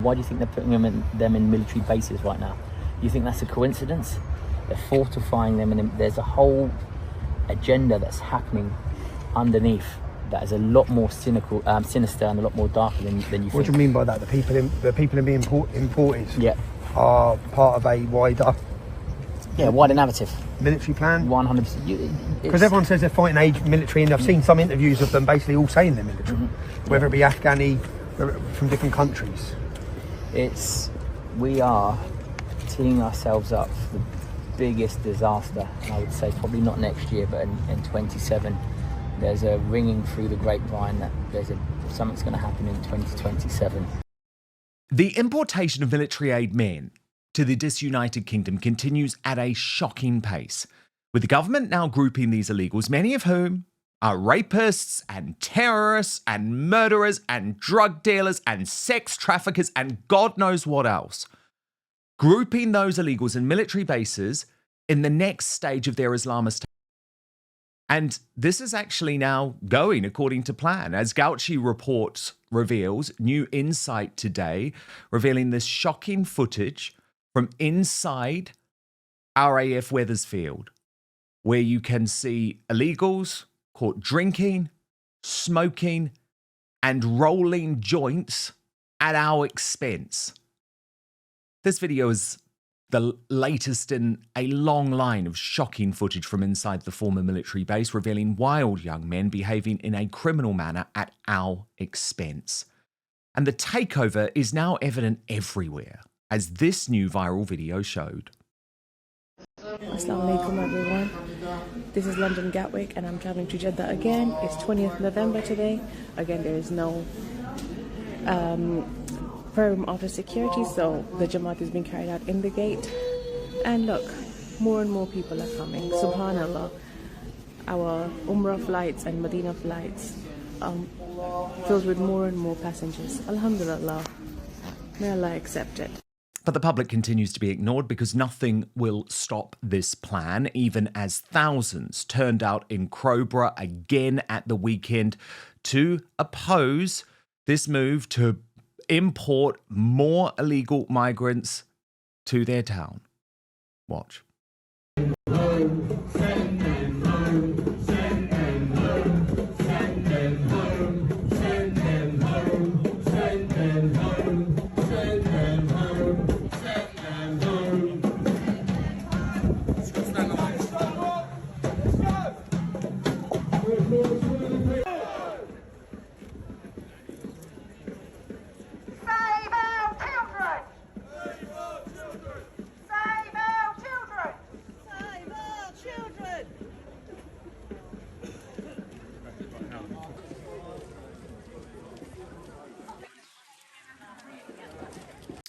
Why do you think they're putting them in military bases right now? You think that's a coincidence? They're fortifying them, and there's a whole agenda that's happening underneath that is a lot more sinister and a lot more darker than you think. What do you mean by that? The people being imported are part of a wider narrative. Military plan? 100%. Because everyone says they're fighting age military, and I've seen some interviews of them basically all saying they're military, whether it be Afghani, from different countries. We are teeing ourselves up for the biggest disaster, and I would say probably not next year, but in 27. There's a ringing through the grapevine that something's going to happen in 2027. The importation of military aid men to the disunited kingdom continues at a shocking pace, with the government now grouping these illegals, many of whom are rapists and terrorists and murderers and drug dealers and sex traffickers and God knows what else, grouping those illegals in military bases in the next stage of their Islamist. And this is actually now going according to plan. As Gauci reports reveals, new insight today, revealing this shocking footage from inside RAF Wethersfield, where you can see illegals caught drinking, smoking, and rolling joints at our expense. This video is the latest in a long line of shocking footage from inside the former military base, revealing wild young men behaving in a criminal manner at our expense. And the takeover is now evident everywhere, as this new viral video showed. Assalamu alaikum everyone. This is London Gatwick and I'm traveling to Jeddah again. It's 20th November today. Again, there is no firm office security, so the Jamaat is being carried out in the gate. And look, more and more people are coming. Subhanallah, our Umrah flights and Medina flights filled with more and more passengers. Alhamdulillah, may Allah accept it. But the public continues to be ignored because nothing will stop this plan, even as thousands turned out in Crowborough again at the weekend to oppose this move to import more illegal migrants to their town. Watch.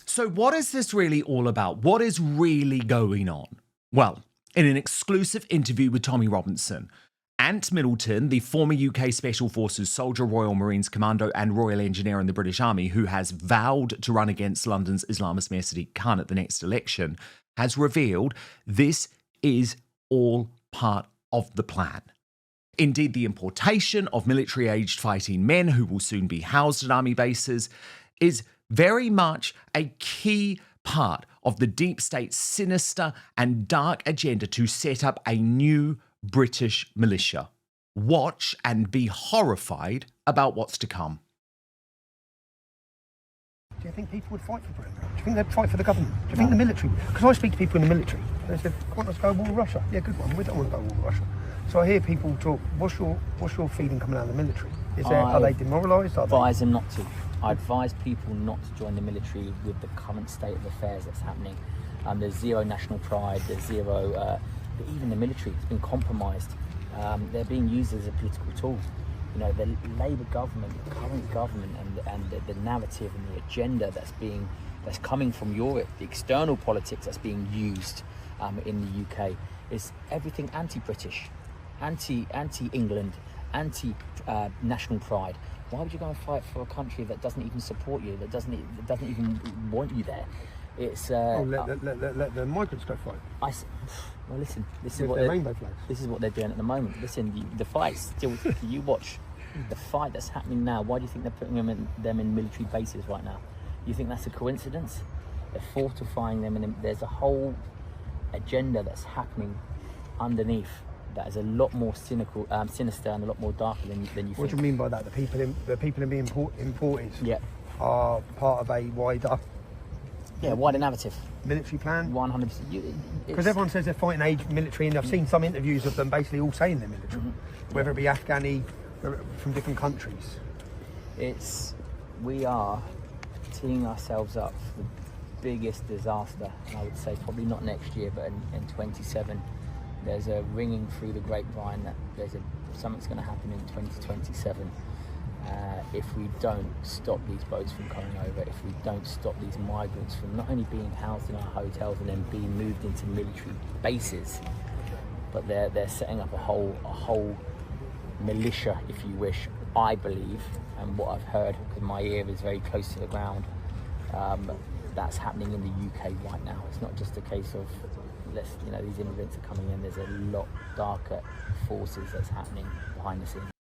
So what is this really all about? What is really going on? Well, in an exclusive interview with Tommy Robinson, Ant Middleton, the former UK Special Forces soldier, Royal Marines Commando and Royal Engineer in the British Army, who has vowed to run against London's Islamist Mayor Sadiq Khan at the next election, has revealed this is all part of the plan. Indeed, the importation of military-aged fighting men who will soon be housed at army bases is very much a key part of the deep state's sinister and dark agenda to set up a new British militia. Watch and be horrified about what's to come. Do you think people would fight for Britain? Do you think they'd fight for the government? Do you think the military? Because I speak to people in the military, and they said, "Want us to go to war with Russia?" Yeah, good one. We don't want to go to war with Russia. So I hear people talk. What's your feeling coming out of the military? Are they demoralised? I advise them not to. I advise people not to join the military with the current state of affairs that's happening. There's zero national pride. There's zero. Even the military has been compromised. They're being used as a political tool. You know, the Labour government, the current government, and the narrative and the agenda that's coming from Europe, the external politics that's being used in the UK, is everything anti-British, anti-England, anti-national pride. Why would you go and fight for a country that doesn't even support you, that doesn't even want you there? It's let the migrants go fight. Well, listen. This is what they're doing at the moment. Listen, the fight still. You watch the fight that's happening now. Why do you think they're putting them in military bases right now? You think that's a coincidence? They're fortifying them, and there's a whole agenda that's happening underneath that is a lot more cynical, sinister, and a lot more darker than you think. What do you mean by that? The people in the imported are part of a wider narrative. Military plan? 100%. Because everyone says they're fighting age military, and I've seen some interviews of them basically all saying they're military, whether it be Afghani, from different countries. We are teeing ourselves up for the biggest disaster, and I would say probably not next year, but in 27. There's a ringing through the grapevine that something's going to happen in 2027 if we don't stop these boats from coming over, if we don't stop these migrants from not only being housed in our hotels and then being moved into military bases, but they're setting up a whole militia, if you wish, I believe, and what I've heard, because my ear is very close to the ground, that's happening in the UK right now. It's not just a case of these immigrants are coming in. There's a lot darker forces that's happening behind the scenes.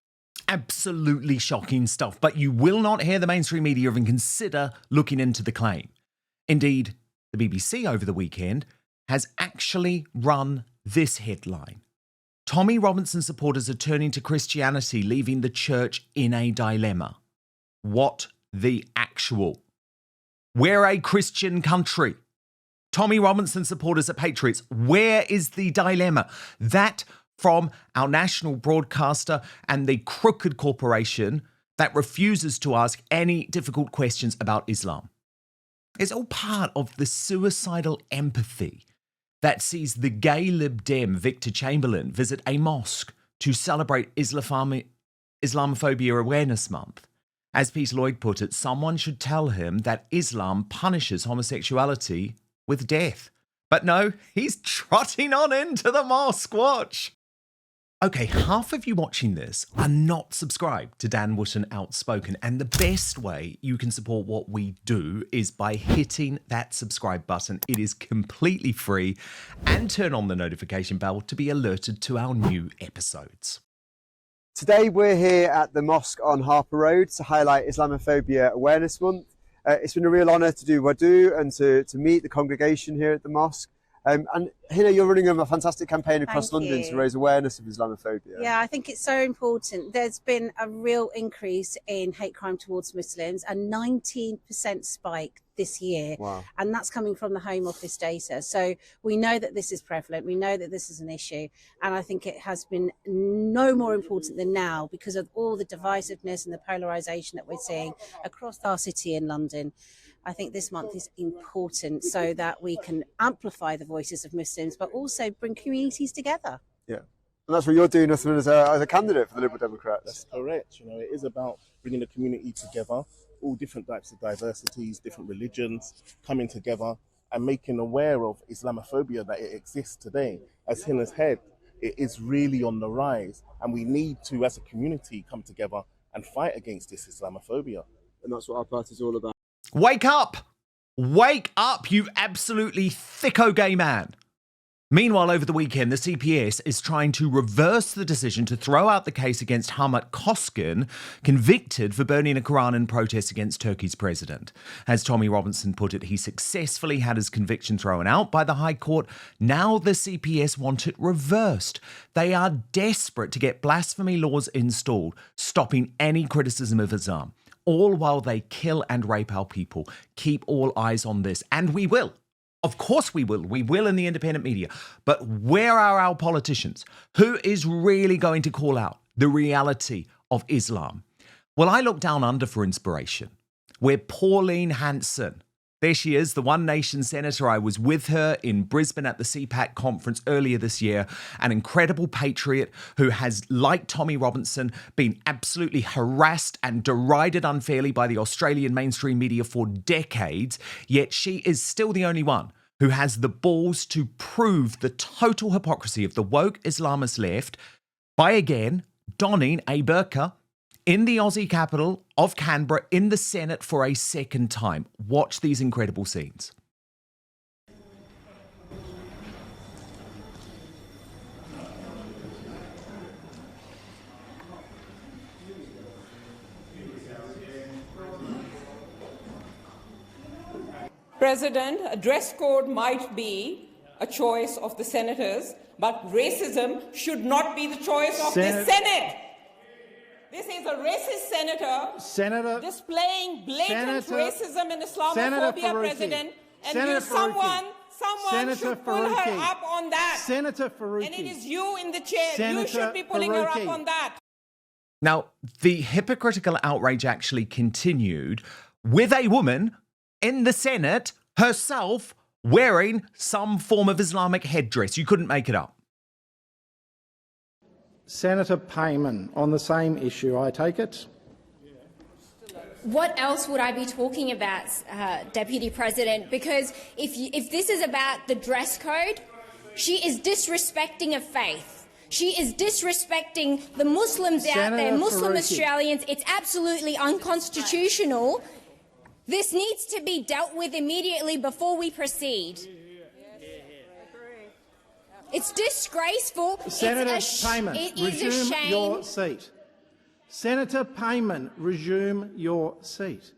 Absolutely shocking stuff, but you will not hear the mainstream media even consider looking into the claim. Indeed, the BBC over the weekend has actually run this headline. Tommy Robinson supporters are turning to Christianity, leaving the church in a dilemma. What the actual? We're a Christian country. Tommy Robinson supporters are patriots. Where is the dilemma? That from our national broadcaster and the crooked corporation that refuses to ask any difficult questions about Islam. It's all part of the suicidal empathy that sees the gay Lib Dem Victor Chamberlain visit a mosque to celebrate Islamophobia Awareness Month. As Peter Lloyd put it, someone should tell him that Islam punishes homosexuality with death. But no, he's trotting on into the mosque. Watch. Okay, half of you watching this are not subscribed to Dan Wootton Outspoken, and the best way you can support what we do is by hitting that subscribe button. It is completely free, and turn on the notification bell to be alerted to our new episodes. Today we're here at the mosque on Harper Road to highlight Islamophobia Awareness Month. It's been a real honour to do what I do and to meet the congregation here at the mosque. And Hina, you're running a fantastic campaign across London to raise awareness of Islamophobia. Yeah, I think it's so important. There's been a real increase in hate crime towards Muslims, a 19% spike this year. Wow. And that's coming from the Home Office data. So we know that this is prevalent. We know that this is an issue. And I think it has been no more important than now because of all the divisiveness and the polarisation that we're seeing across our city in London. I think this month is important so that we can amplify the voices of Muslims, but also bring communities together. Yeah, and that's what you're doing, Uthman, as a candidate for the Liberal Democrats. That's correct. It is about bringing the community together, all different types of diversities, different religions coming together and making aware of Islamophobia that it exists today. As Hina's head, it is really on the rise, and we need to, as a community, come together and fight against this Islamophobia. And that's what our party is all about. Wake up! Wake up, you absolutely thicko gay man. Meanwhile, over the weekend, the CPS is trying to reverse the decision to throw out the case against Hamit Koskin, convicted for burning a Quran in protest against Turkey's president. As Tommy Robinson put it, he successfully had his conviction thrown out by the High Court. Now the CPS want it reversed. They are desperate to get blasphemy laws installed, stopping any criticism of Islam, all while they kill and rape our people. Keep all eyes on this, and we will. Of course we will. We will in the independent media. But where are our politicians? Who is really going to call out the reality of Islam? Well, I look down under for inspiration. We're Pauline Hanson. There she is, the One Nation senator. I was with her in Brisbane at the CPAC conference earlier this year. An incredible patriot who has, like Tommy Robinson, been absolutely harassed and derided unfairly by the Australian mainstream media for decades. Yet she is still the only one who has the balls to prove the total hypocrisy of the woke Islamist left by again donning a burqa in the Aussie capital of Canberra, in the Senate for a second time. Watch these incredible scenes. President, a dress code might be a choice of the senators, but racism should not be the choice of the Senate. This is a racist senator displaying blatant racism and Islamophobia, President, and someone should pull her up on that. Senator Faruqi. And it is you in the chair. You should be pulling her up on that. Now, the hypocritical outrage actually continued with a woman in the Senate herself wearing some form of Islamic headdress. You couldn't make it up. Senator Payman, on the same issue, I take it. What else would I be talking about, Deputy President? Because if this is about the dress code, she is disrespecting a faith. She is disrespecting the Muslims out there, Muslim Australians. It's absolutely unconstitutional. This needs to be dealt with immediately before we proceed. It's disgraceful. Senator Payman, resume your seat. Senator Payman, resume your seat.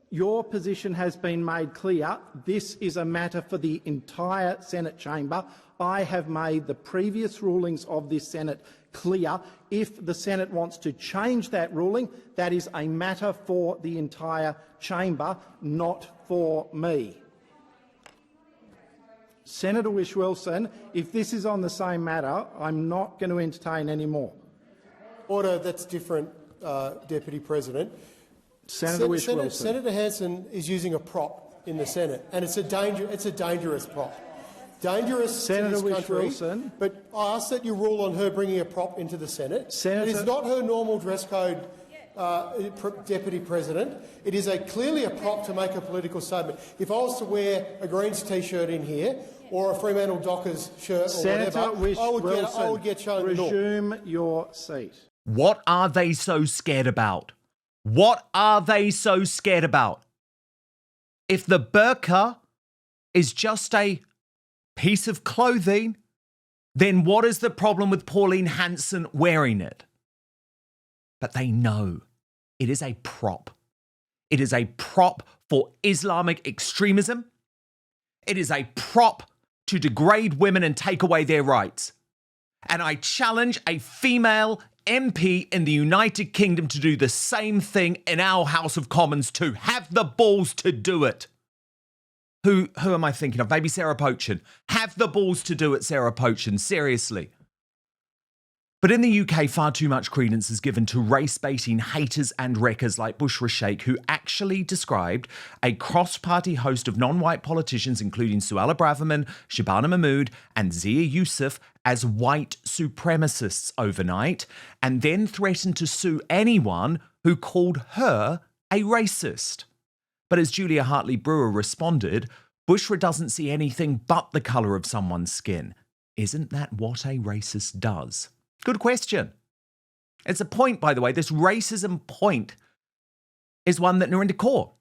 Your position has been made clear. This is a matter for the entire Senate chamber. I have made the previous rulings of this Senate clear. If the Senate wants to change that ruling, that is a matter for the entire chamber, not for me. Senator Whish-Wilson, if this is on the same matter, I'm not going to entertain any more. Order, that's different, Deputy President. Senator Whish-Wilson. Senator Hanson is using a prop in the Senate, and it's a dangerous prop. Dangerous Senator to this country, but I ask that you rule on her bringing a prop into the Senate. It is not her normal dress code, Deputy President. It is clearly a prop to make a political statement. If I was to wear a Greens T-shirt in here or a Fremantle Dockers shirt or whatever, I would get shown the door. Resume your seat. What are they so scared about? What are they so scared about? If the burqa is just a piece of clothing, then what is the problem with Pauline Hanson wearing it? But they know it is a prop. It is a prop for Islamic extremism. It is a prop to degrade women and take away their rights. And I challenge a female MP in the United Kingdom to do the same thing in our House of Commons, to have the balls to do it. Who am I thinking of? Maybe Sarah Pochin. Have the balls to do it, Sarah Pochin. Seriously. But in the UK, far too much credence is given to race-baiting haters and wreckers like Bushra Sheikh, who actually described a cross-party host of non-white politicians, including Suella Braverman, Shabana Mahmood, and Zia Yusuf, as white supremacists overnight, and then threatened to sue anyone who called her a racist. But as Julia Hartley-Brewer responded, Bushra doesn't see anything but the colour of someone's skin. Isn't that what a racist does? Good question. It's a point, by the way. This racism point is one that Narinder Kaur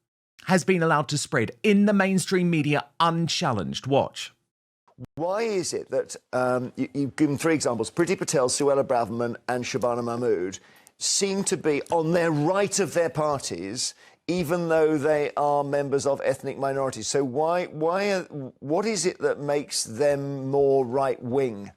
has been allowed to spread in the mainstream media unchallenged. Watch. Why is it that you've given three examples, Priti Patel, Suella Braverman and Shabana Mahmood, seem to be on their right of their parties, even though they are members of ethnic minorities? So what is it that makes them more right-wing?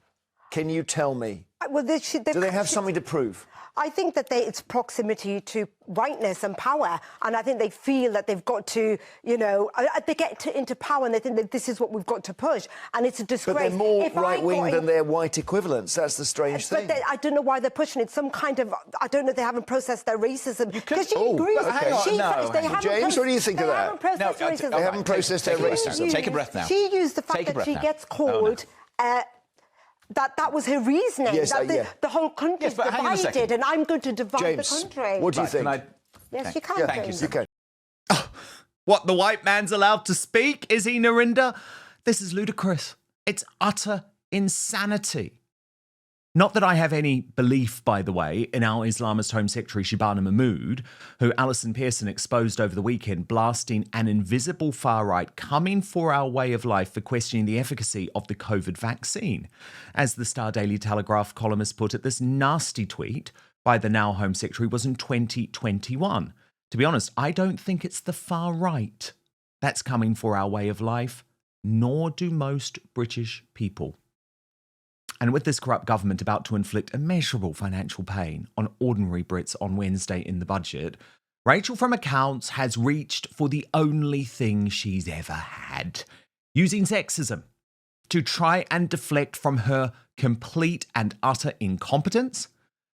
Can you tell me? Well, do they have something to prove? I think that it's proximity to rightness and power, and I think they feel that they've got to, they get into power and they think that this is what we've got to push, and it's a disgrace. But they're more right-wing than their white equivalents. That's the strange thing. But I don't know why they're pushing it. Some kind of, I don't know, they haven't processed their racism. Because she agrees. James, what do you think of that? They haven't processed their racism. Take a breath now. She used the fact that she gets called... That was her reasoning, the whole country is divided and I'm going to divide the country. What do you think? Yes, you can. Thank you. You can. What, the white man's allowed to speak? Is he, Narinder? This is ludicrous. It's utter insanity. Not that I have any belief, by the way, in our Islamist Home Secretary Shabana Mahmood, who Alison Pearson exposed over the weekend, blasting an invisible far-right coming for our way of life for questioning the efficacy of the COVID vaccine. As the Star Daily Telegraph columnist put it, this nasty tweet by the now Home Secretary was in 2021. To be honest, I don't think it's the far-right that's coming for our way of life, nor do most British people. And with this corrupt government about to inflict immeasurable financial pain on ordinary Brits on Wednesday in the budget, Rachel from Accounts has reached for the only thing she's ever had, using sexism to try and deflect from her complete and utter incompetence,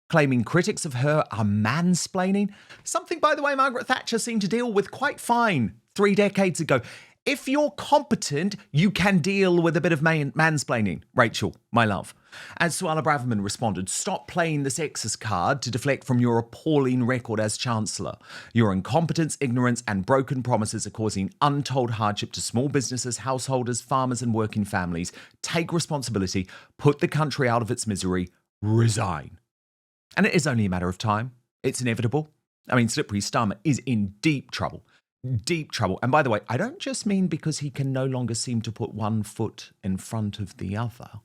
claiming critics of her are mansplaining, something, by the way, Margaret Thatcher seemed to deal with quite fine 3 decades ago. If you're competent, you can deal with a bit of mansplaining, Rachel, my love. As Suella Braverman responded, stop playing the sexist card to deflect from your appalling record as Chancellor. Your incompetence, ignorance and broken promises are causing untold hardship to small businesses, householders, farmers and working families. Take responsibility, put the country out of its misery, resign. And it is only a matter of time. It's inevitable. I mean, Slippery Starmer is in deep trouble. Deep trouble. And by the way, I don't just mean because he can no longer seem to put one foot in front of the other.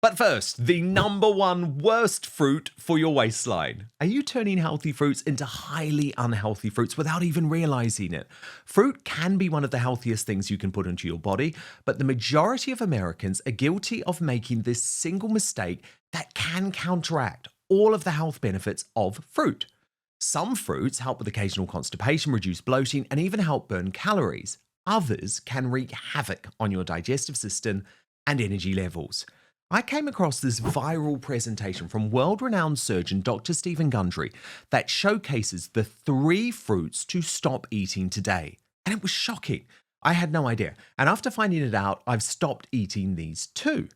But first, the number one worst fruit for your waistline. Are you turning healthy fruits into highly unhealthy fruits without even realizing it? Fruit can be one of the healthiest things you can put into your body, but the majority of Americans are guilty of making this single mistake that can counteract all of the health benefits of fruit. Some fruits help with occasional constipation, reduce bloating, and even help burn calories. Others can wreak havoc on your digestive system and energy levels. I came across this viral presentation from world-renowned surgeon Dr. Stephen Gundry that showcases the 3 fruits to stop eating today. And it was shocking. I had no idea. And after finding it out, I've stopped eating these too.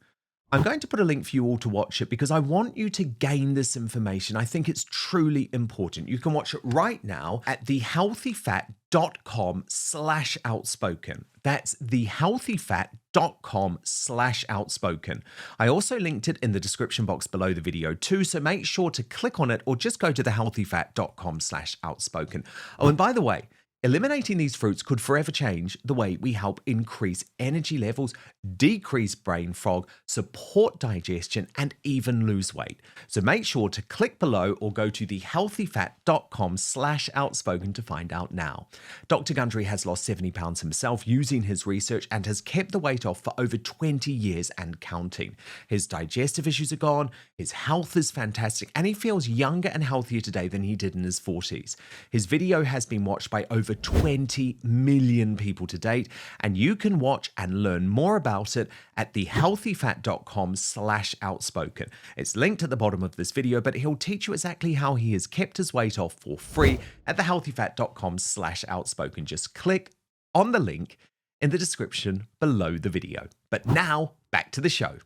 I'm going to put a link for you all to watch it because I want you to gain this information. I think it's truly important. You can watch it right now at thehealthyfat.com/outspoken. That's thehealthyfat.com/outspoken. I also linked it in the description box below the video too, so make sure to click on it or just go to thehealthyfat.com/outspoken. Oh, and by the way, eliminating these fruits could forever change the way we help increase energy levels, decrease brain fog, support digestion, and even lose weight. So make sure to click below or go to thehealthyfat.com/outspoken to find out now. Dr. Gundry has lost 70 pounds himself using his research and has kept the weight off for over 20 years and counting. His digestive issues are gone, his health is fantastic, and he feels younger and healthier today than he did in his 40s. His video has been watched by over 20 million people to date, and you can watch and learn more about it at thehealthyfat.com/outspoken. It's linked at the bottom of this video, but he'll teach you exactly how he has kept his weight off for free at thehealthyfat.com/outspoken. Just click on the link in the description below the video. But now, back to the show.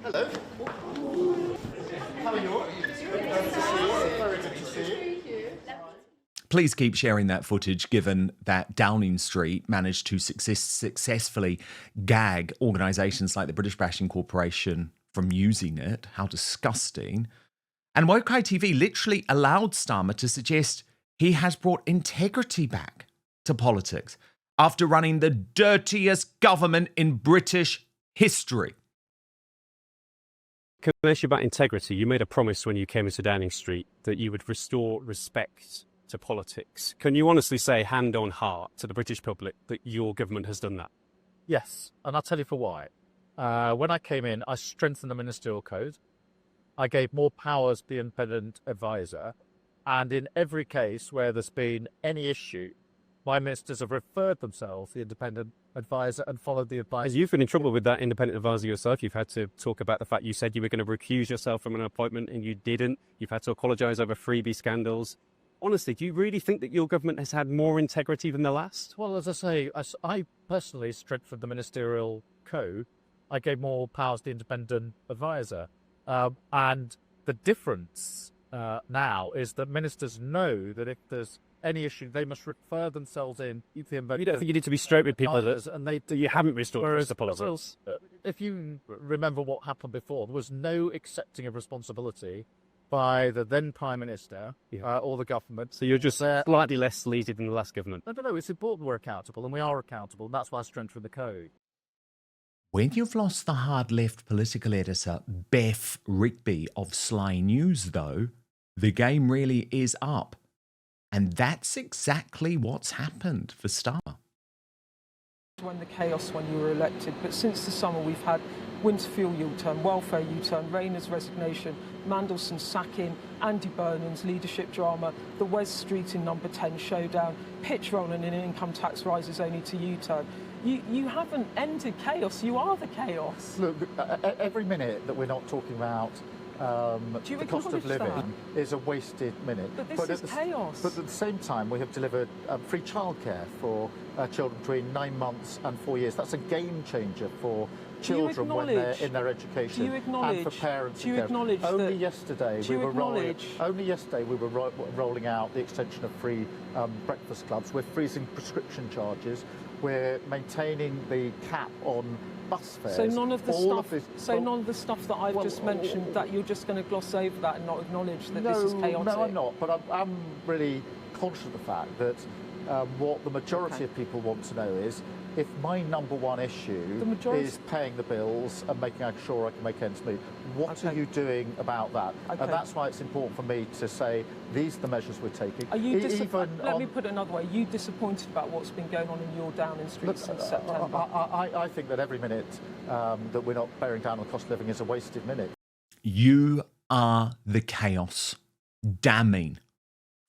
Hello. How are you? Nice to see you. Very good to see you. Please keep sharing that footage, given that Downing Street managed to successfully gag organisations like the British Bashing Corporation from using it. How disgusting. And Woke TV literally allowed Starmer to suggest he has brought integrity back to politics after running the dirtiest government in British history. Can I ask you about integrity? You made a promise when you came into Downing Street that you would restore respect to politics. Can you honestly say, hand on heart, to the British public that your government has done that? Yes, and I'll tell you for why. When I came in, I strengthened the ministerial code. I gave more powers to the independent advisor. And in every case where there's been any issue, my ministers have referred themselves to the independent advisor and followed the advice. You've been in trouble with that independent advisor yourself. You've had to talk about the fact you said you were going to recuse yourself from an appointment and you didn't. You've had to apologise over freebie scandals. Honestly, do you really think that your government has had more integrity than the last? Well, as I say, I personally strengthened the ministerial code. I gave more powers to the independent advisor. And the difference now is that ministers know that if there's any issue, they must refer themselves in. You don't think you need to be straight with people that you haven't restored the politics? If you remember what happened before, there was no accepting of responsibility by the then Prime Minister or the government. So you're just slightly less sleazy than the last government? No, it's important we're accountable, and we are accountable, and that's why I strengthened the code. When you've lost the hard left political editor, Beth Rigby of Sly News, though, the game really is up. And that's exactly what's happened for Starmer. When the chaos when you were elected, but since the summer we've had Winterfield U-turn, welfare U-turn, Rayner's resignation, Mandelson's sacking, Andy Burnham's leadership drama, the Wes Street in number 10 showdown, pitch rolling in income tax rises only to U-turn. You haven't ended chaos, you are the chaos. Look, every minute that we're not talking about the cost of living is a wasted minute. But this is chaos. But at the same time, we have delivered free childcare for children between 9 months and 4 years. That's a game changer for children when they're in their education. Do you acknowledge? And for parents. Do you acknowledge only that? yesterday we were rolling out the extension of free breakfast clubs. We're freezing prescription charges. We're maintaining the cap on bus fares. So none of the none of the stuff that I've just mentioned, that you're just going to gloss over that and not acknowledge that this is chaotic. No, I'm not. But I'm really conscious of the fact that what the majority of people want to know is, if my number one issue is paying the bills and making sure I can make ends meet, what are you doing about that? And that's why it's important for me to say, these are the measures we're taking. Are you let me put it another way. Are you disappointed about what's been going on in your Downing Street since September? I think that every minute that we're not bearing down on the cost of living is a wasted minute. You are the chaos. Damning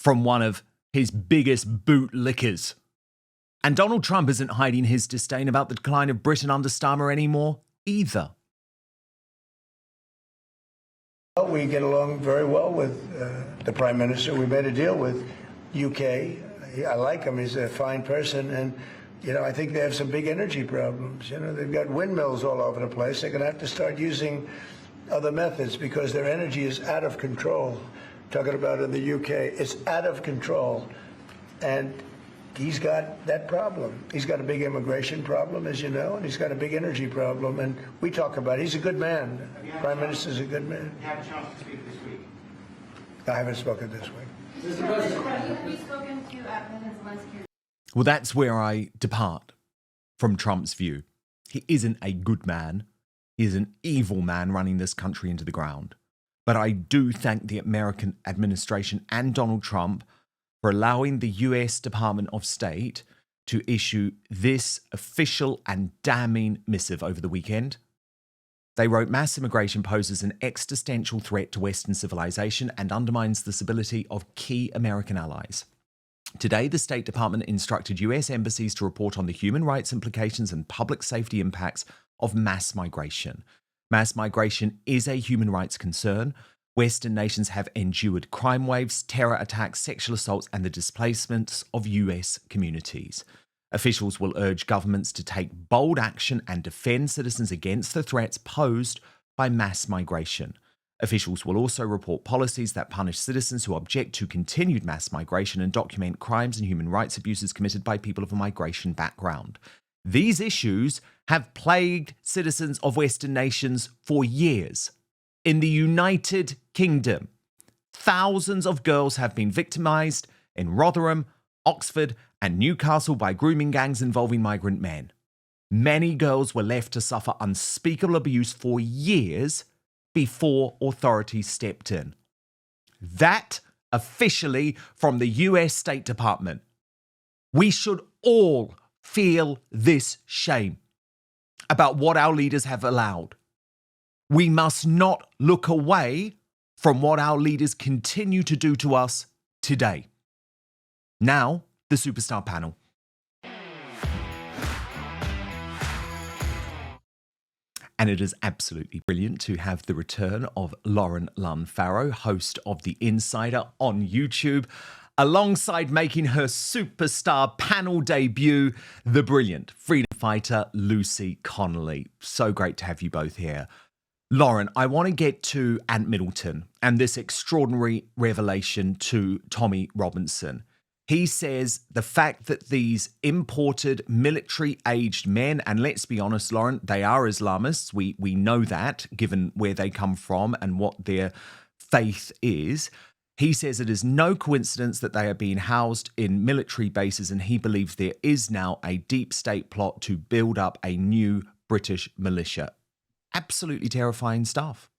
from one of his biggest bootlickers. And Donald Trump isn't hiding his disdain about the decline of Britain under Starmer anymore either. Well, we get along very well with the Prime Minister. We made a deal with UK. I like him. He's a fine person. And, you know, I think they have some big energy problems. You know, they've got windmills all over the place. They're going to have to start using other methods because their energy is out of control. Talking about in the UK, it's out of control. And he's got that problem. He's got a big immigration problem, as you know, and he's got a big energy problem. And we talk about it. He's a good man. Prime Minister's a good man. You had a chance to speak this week. I haven't spoken this week. Mr. President, have you spoken to President Zelensky? Well, that's where I depart from Trump's view. He isn't a good man. He is an evil man running this country into the ground. But I do thank the American administration and Donald Trump for allowing the US Department of State to issue this official and damning missive over the weekend. They wrote, mass immigration poses an existential threat to Western civilization and undermines the stability of key American allies. Today, the State Department instructed US embassies to report on the human rights implications and public safety impacts of mass migration. Mass migration is a human rights concern. Western nations have endured crime waves, terror attacks, sexual assaults, and the displacements of US communities. Officials will urge governments to take bold action and defend citizens against the threats posed by mass migration. Officials will also report policies that punish citizens who object to continued mass migration and document crimes and human rights abuses committed by people of a migration background. These issues have plagued citizens of Western nations for years. In the United Kingdom, thousands of girls have been victimised in Rotherham, Oxford, and Newcastle by grooming gangs involving migrant men. Many girls were left to suffer unspeakable abuse for years before authorities stepped in. That officially from the US State Department. We should all feel this shame about what our leaders have allowed. We must not look away from what our leaders continue to do to us today. Now, the Superstar Panel. And it is absolutely brilliant to have the return of Lunn Farrow, host of The Insider on YouTube, alongside making her Superstar Panel debut, the brilliant freedom fighter Lucy Connolly. So great to have you both here. Lauren, I want to get to Ant Middleton and this extraordinary revelation to Tommy Robinson. He says the fact that these imported military-aged men, and let's be honest, Lauren, they are Islamists. We know that, given where they come from and what their faith is. He says it is no coincidence that they are being housed in military bases, and he believes there is now a deep state plot to build up a new British militia. Absolutely terrifying stuff.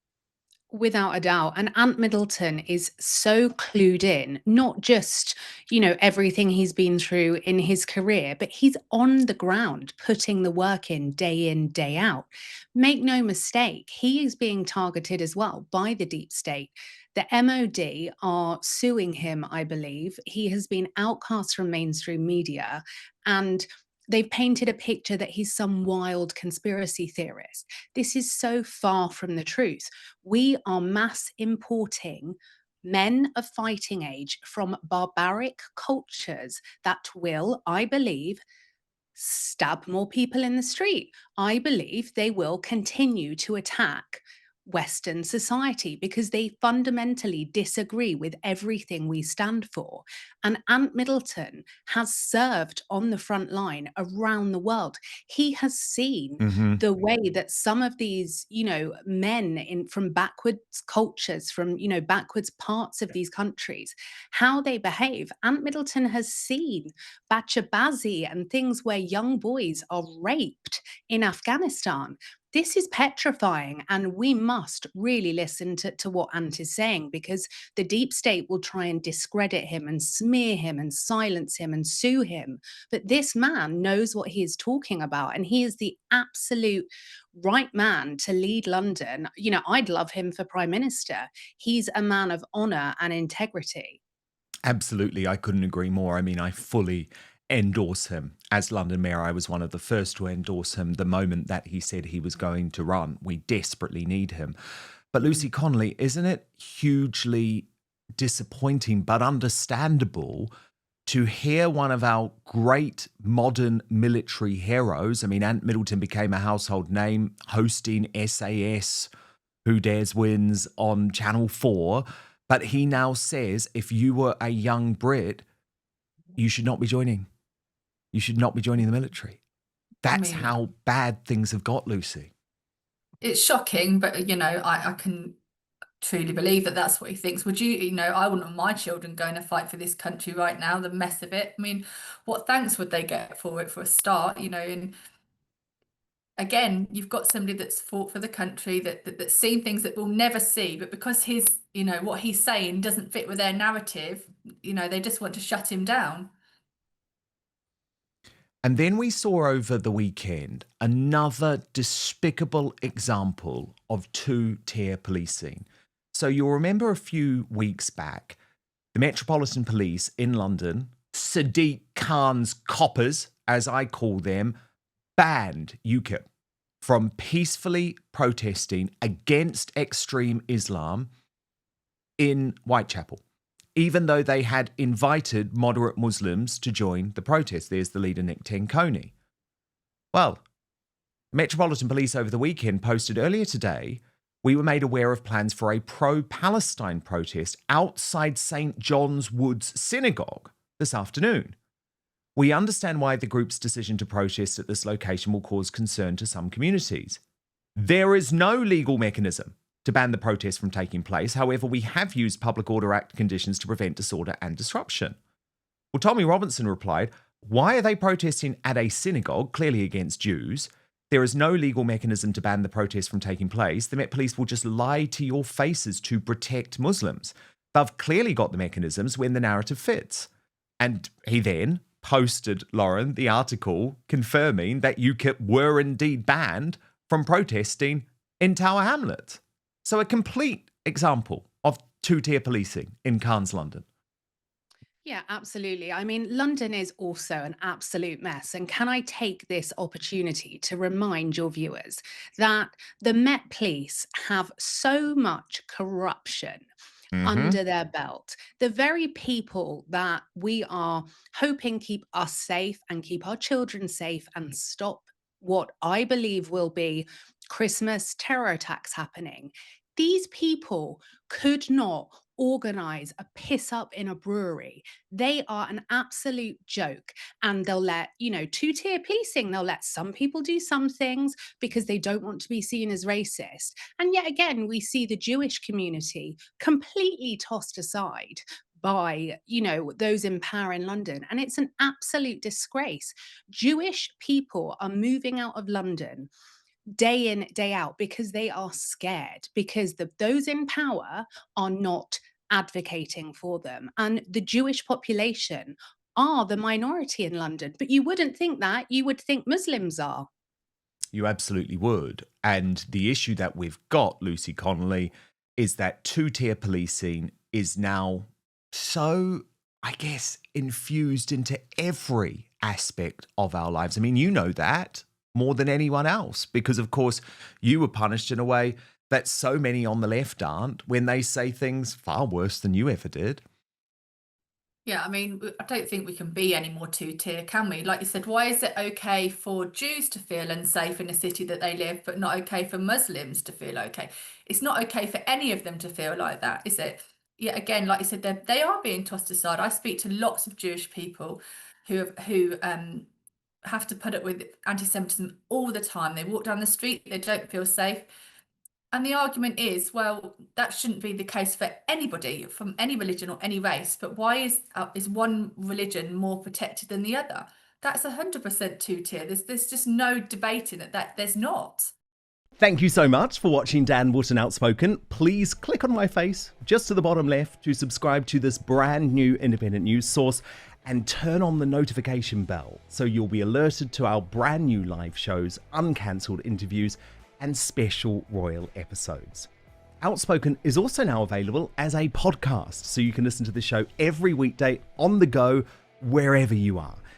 Without a doubt. And Ant Middleton is so clued in, not just, everything he's been through in his career, but he's on the ground putting the work in, day out. Make no mistake, he is being targeted as well by the deep state. The MOD are suing him, I believe. He has been outcast from mainstream media, and they've painted a picture that he's some wild conspiracy theorist. This is so far from the truth. We are mass importing men of fighting age from barbaric cultures that will, I believe, stab more people in the street. I believe they will continue to attack Western society because they fundamentally disagree with everything we stand for. And Ant Middleton has served on the front line around the world. He has seen the way that some of these, men from backwards cultures, from, backwards parts of these countries, how they behave. Ant Middleton has seen Bachabazi and things where young boys are raped in Afghanistan. This is petrifying, and we must really listen to what Ant is saying, because the deep state will try and discredit him and smear him and silence him and sue him. But this man knows what he is talking about, and he is the absolute right man to lead London. I'd love him for Prime Minister. He's a man of honour and integrity. Absolutely, I couldn't agree more. I mean, I fully endorse him as London Mayor. I was one of the first to endorse him the moment that he said he was going to run. We desperately need him. But Lucy Connolly, isn't it hugely disappointing but understandable to hear one of our great modern military heroes? I mean, Ant Middleton became a household name hosting SAS Who Dares Wins on Channel 4. But he now says if you were a young Brit, you should not be joining. You should not be joining the military. That's how bad things have got, Lucy. It's shocking, but, I can truly believe that that's what he thinks. Would you, I wouldn't want my children going to fight for this country right now, the mess of it. I mean, what thanks would they get for it for a start, and again, you've got somebody that's fought for the country, that's seen things that we'll never see, but because his, what he's saying doesn't fit with their narrative, they just want to shut him down. And then we saw over the weekend another despicable example of two-tier policing. So you'll remember a few weeks back, the Metropolitan Police in London, Sadiq Khan's coppers, as I call them, banned UKIP from peacefully protesting against extreme Islam in Whitechapel, even though they had invited moderate Muslims to join the protest. There's the leader, Nick Tenconi. Well, Metropolitan Police over the weekend posted earlier today, we were made aware of plans for a pro-Palestine protest outside St. John's Wood's Synagogue this afternoon. We understand why the group's decision to protest at this location will cause concern to some communities. There is no legal mechanism to ban the protest from taking place. However, we have used Public Order Act conditions to prevent disorder and disruption. Well, Tommy Robinson replied, why are they protesting at a synagogue, clearly against Jews? There is no legal mechanism to ban the protest from taking place. The Met Police will just lie to your faces to protect Muslims. They've clearly got the mechanisms when the narrative fits. And he then posted, Lauren, the article confirming that UKIP were indeed banned from protesting in Tower Hamlets. So a complete example of two-tier policing in Khan's London. Yeah, absolutely. I mean, London is also an absolute mess. And can I take this opportunity to remind your viewers that the Met Police have so much corruption under their belt. The very people that we are hoping keep us safe and keep our children safe and stop what I believe will be Christmas terror attacks happening. These people could not organize a piss up in a brewery. They are an absolute joke. And they'll let, two-tier policing, they'll let some people do some things because they don't want to be seen as racist. And yet again, we see the Jewish community completely tossed aside by, those in power in London. And it's an absolute disgrace. Jewish people are moving out of London. day in, day out, because they are scared, because those in power are not advocating for them. And the Jewish population are the minority in London. But you wouldn't think that. You would think Muslims are. You absolutely would. And the issue that we've got, Lucy Connolly, is that two-tier policing is now so, I guess, infused into every aspect of our lives. I mean, you know that more than anyone else, because, of course, you were punished in a way that so many on the left aren't when they say things far worse than you ever did. Yeah, I mean, I don't think we can be any more two-tier, can we? Like you said, why is it okay for Jews to feel unsafe in the city that they live, but not okay for Muslims to feel okay? It's not okay for any of them to feel like that, is it? Yeah, again, like you said, they are being tossed aside. I speak to lots of Jewish people who have to put up with anti-Semitism all the time. They walk down the street, they don't feel safe. And the argument is, well, that shouldn't be the case for anybody from any religion or any race. But why is one religion more protected than the other? That's 100% two-tier. There's just no debating that there's not. Thank you so much for watching Dan Wootton Outspoken. Please click on my face just to the bottom left to subscribe to this brand new independent news source and turn on the notification bell so you'll be alerted to our brand new live shows, uncancelled interviews, and special royal episodes. Outspoken is also now available as a podcast, so you can listen to the show every weekday on the go, wherever you are.